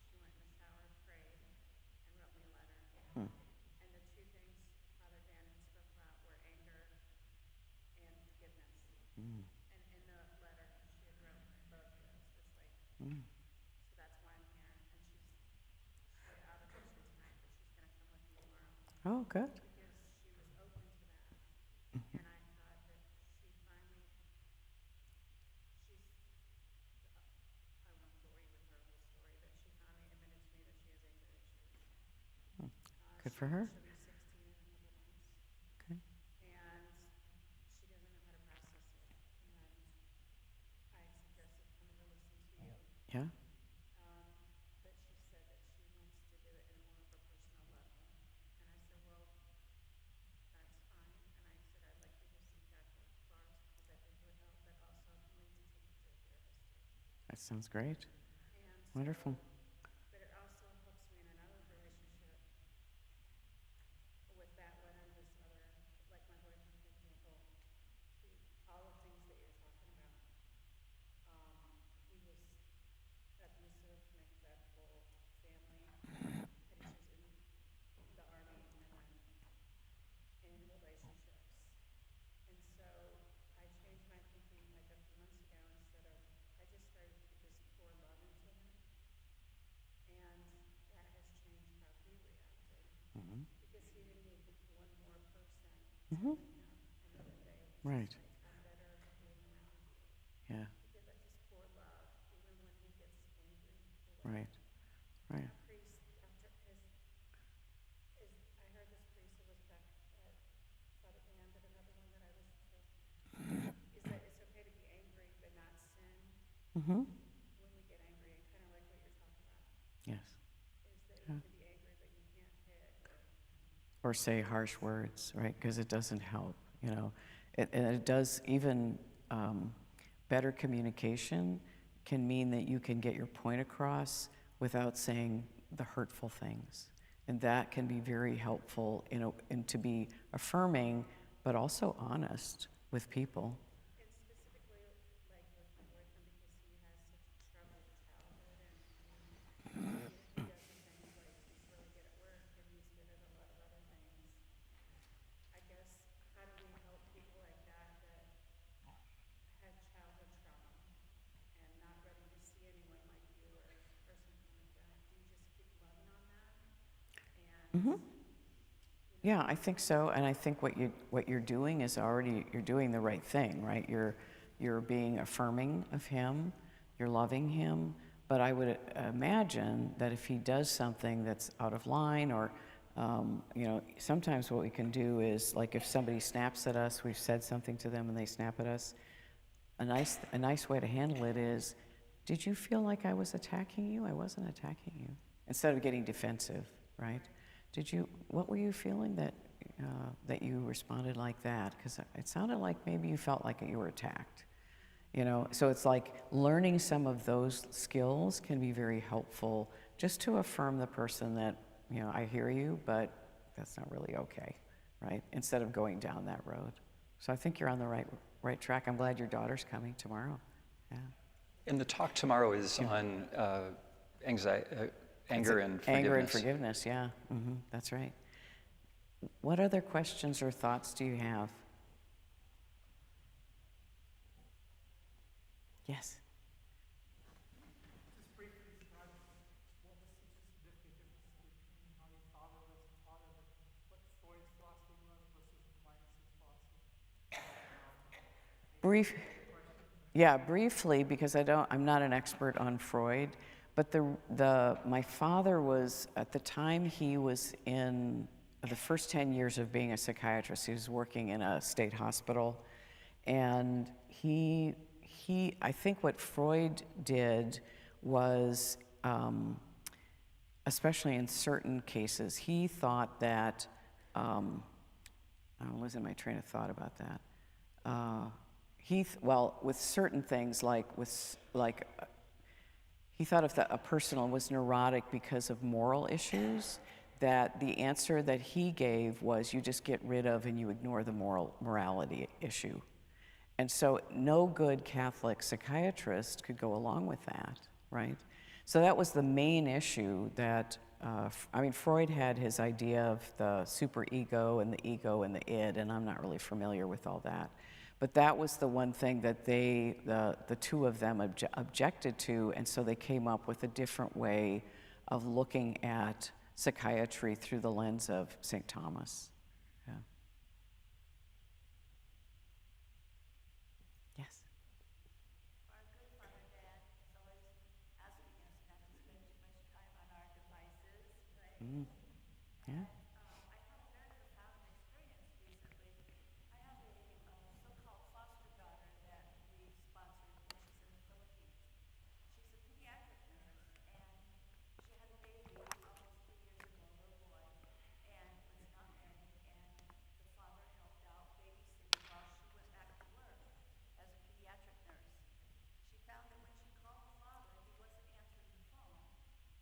she went in the shower, prayed, and wrote me a letter. And the two things Father Dan had spoke about were anger and forgiveness. And in the letter, she had wrote both of those. It's like, so that's why I'm here. And she's out of vision tonight, but she's going to come with me tomorrow. Oh, good. Because she was open to that. And I thought that she finally, I won't bore you with her whole story, but she finally admitted to me that she has anger issues. Good for her. She'll be 16 in a couple months. Okay. And she doesn't know how to process it. And I suggested coming to listen to you. Yeah. But she said that she wants to do it in more of a personal level. And I said, well, that's fine. And I said, I'd like you to seek out the bars because I think it would help, but also I'm willing to take you to a therapist too. That sounds great. And so, Wonderful. but it also helps me in another relationship with that one and this other, like my boyfriend, for example, all the things that you're talking about. He was abusive, neglectful, family issues in the Army and then in relationships. And so I changed my thinking like a few months ago. Instead of, I just started to just pour love into him. And that has changed how he reacted. Because he didn't need one more person telling him another day. It's just Right. like, I'm better being around you. Yeah. Because I just pour love, even when he gets angry. Right. Right. Priest, after I heard this priest who was back at Father Dan, but another one that I listened to, is that it's okay to be angry but not sin when we get angry, and kind of like what you're talking about, Yes. is that you can be angry but you can't hit. Or say harsh words, right? Because it doesn't help, you know. And it does, even better communication can mean that you can get your point across without saying the hurtful things. And that can be very helpful and to be affirming, but also honest with people. And specifically, like with my boyfriend, because he has such a troubled childhood, and he does the things like he's really good at work and he's good at a lot of other things. I guess, how do we help people like that had childhood trauma and not ready to see anyone like you or something like that? Do you just keep loving on that? And Yeah, I think so, and I think what you're doing is you're doing the right thing, right? You're being affirming of him, you're loving him, but I would imagine that if he does something that's out of line, or sometimes what we can do is, like, if somebody snaps at us, we've said something to them and they snap at us. A nice way to handle it is, did you feel like I was attacking you? I wasn't attacking you. Instead of getting defensive, right? What were you feeling that you responded like that? Because it sounded like maybe you felt like you were attacked. So it's like learning some of those skills can be very helpful just to affirm the person that, I hear you, but that's not really okay, right? Instead of going down that road. So I think you're on the right track. I'm glad your daughter's coming tomorrow. Yeah. And the talk tomorrow is on anger and forgiveness. Anger and forgiveness, yeah. That's right. What other questions or thoughts do you have? Yes. Just briefly describe what was such a significant difference between how your father was taught and what Freud's philosophy was versus Aquinas's philosophy. Briefly, because I'm not an expert on Freud, but my father was, at the time he was in the first 10 years of being a psychiatrist, he was working in a state hospital, and I think what Freud did was, especially in certain cases, he thought that, I'm losing my train of thought about that. With certain things, he thought if a person was neurotic because of moral issues, that the answer that he gave was you just get rid of and you ignore the morality issue. And so no good Catholic psychiatrist could go along with that, right? So that was the main issue that, Freud had his idea of the superego and the ego and the id, and I'm not really familiar with all that. But that was the one thing that the two of them objected to, and so they came up with a different way of looking at psychiatry through the lens of St. Thomas. Yeah. Yes. Our good Father Dad is always asking us not to spend too much time on our devices, right? Yeah. I had a very profound experience recently. I have a so-called foster daughter that we sponsored when she's in the Philippines. She's a pediatric nurse, and she had a baby almost 3 years ago, a little boy, and was not married, and the father helped out babysitting while she went back to work as a pediatric nurse. She found that when she called the father, he wasn't answering the phone,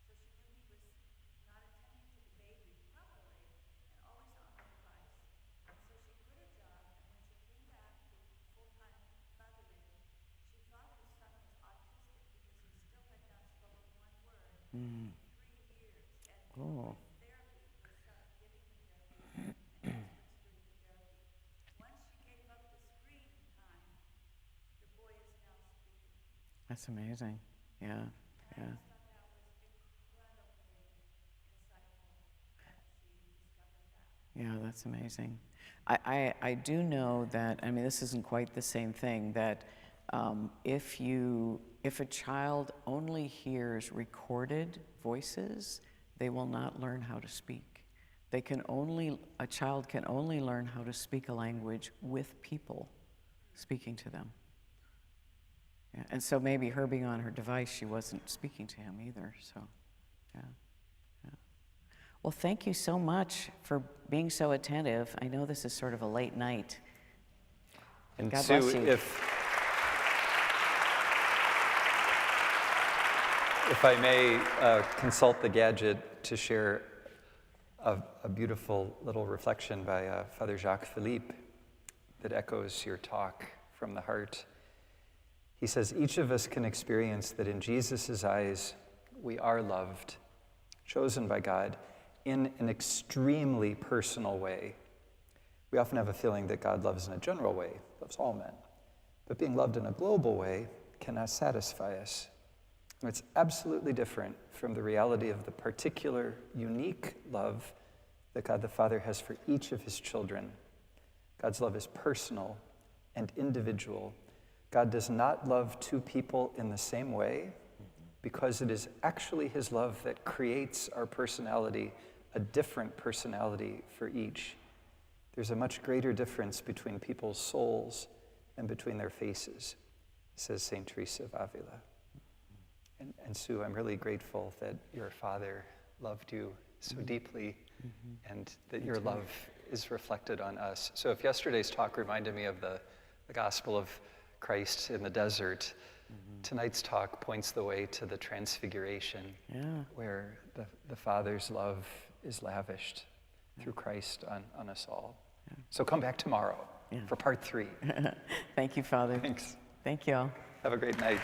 so she knew he was not attending to the baby properly and always on the device. And so she quit her job, and when she came back to full-time mothering, she thought her son was autistic because he still had not spoken one word in 3 years. And Oh. with therapy, we started giving the therapy and experts doing the therapy. Once she gave up the screen time, the boy is now speaking. That's amazing. Yeah. And I Yeah. just thought that was incredibly insightful that she discovered that. Yeah, that's amazing. I do know that, this isn't quite the same thing, that if a child only hears recorded voices, they will not learn how to speak. A child can only learn how to speak a language with people speaking to them. Yeah, and so maybe her being on her device, she wasn't speaking to him either, so, yeah. Well, thank you so much for being so attentive. I know this is sort of a late night. And God Sue, bless you. if I may consult the gadget to share a beautiful little reflection by Father Jacques Philippe that echoes your talk from the heart. He says, each of us can experience that in Jesus' eyes, we are loved, chosen by God, in an extremely personal way. We often have a feeling that God loves in a general way, loves all men. But being loved in a global way cannot satisfy us. And it's absolutely different from the reality of the particular, unique love that God the Father has for each of his children. God's love is personal and individual. God does not love two people in the same way because it is actually his love that creates our personality, a different personality for each. There's a much greater difference between people's souls than between their faces, says St. Teresa of Avila. And Sue, I'm really grateful that your father loved you so deeply and that your love is reflected on us. So if yesterday's talk reminded me of the Gospel of Christ in the desert, tonight's talk points the way to the transfiguration, where the Father's love is lavished through Christ on us all. So come back tomorrow for part 3. Thank you, Father. Thanks. Thank you all. Have a great night.